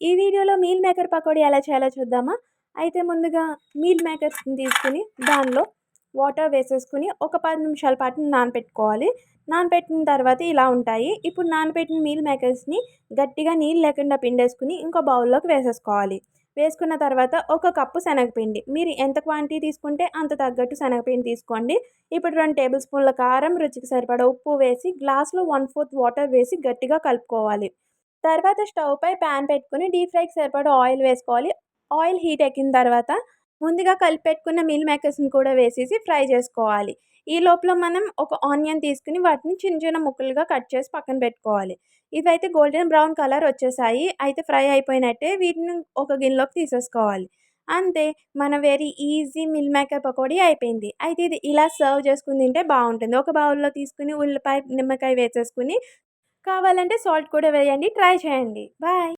ఈ వీడియోలో meal maker pakodi ఎలా చేయాలో చూద్దామా? అయితే ముందుగా మీల్ మేకర్స్‌ని తీసుకొని దానిలో వాటర్ వేసేసుకొని ఒక 10 నిమిషాల పాటు నానపెట్టుకోవాలి. నానపెట్టిన తర్వాత ఇలా ఉంటాయి. ఇప్పుడు నానపెట్టిన మీల్ మేకర్స్‌ని గట్టిగా నీళ్ళు లేకుండా పిండేసుకొని ఇంకో బౌల్‌లోకి వేసేసుకోవాలి. వేసుకున్న తర్వాత ఒక కప్పు శనగపిండి. మీరు ఎంత క్వాంటిటీ తీసుకుంటే అంత తగ్గట్టు శనగపిండి తీసుకోండి. ఇప్పుడు 2 టేబుల్ స్పూన్ల కారం, రుచికి సరిపడా ఉప్పు వేసి గ్లాస్‌లో 1/4 వాటర్ వేసి గట్టిగా కలుపుకోవాలి. తర్వాత స్టవ్ పై పాన్ పెట్టుకొని డీప్ ఫ్రైకి సరిపడా ఆయిల్ వేసుకోవాలి. ఆయిల్ హీట్ ఎక్కిన తర్వాత ముందుగా కలిపి పెట్టుకున్న మీల్ మేకర్స్‌ని కూడా వేసేసి ఫ్రై చేసుకోవాలి. ఈ లోపల మనం ఒక ఆనియన్ తీసుకొని వాటిని చిన్న చిన్న ముక్కలుగా కట్ చేసి పక్కన పెట్టుకోవాలి. ఇవైతే గోల్డెన్ బ్రౌన్ కలర్ వచ్చేసాయి. అయితే ఫ్రై అయిపోయినట్టే. వీటిని ఒక గిన్నెలోకి తీసేసుకోవాలి. అంతే, మన very easy meal maker pakodi అయిపోయింది. అయితే ఇది ఇలా సర్వ్ చేసుకొని తింటే బావుంటుంది. ఒక బౌల్‌లో తీసుకొని ఉల్లిపాయ, నిమ్మకాయ వేసేసుకొని కావాలంటే సాల్ట్ కూడా వేయండి. ట్రై చేయండి. బాయ్.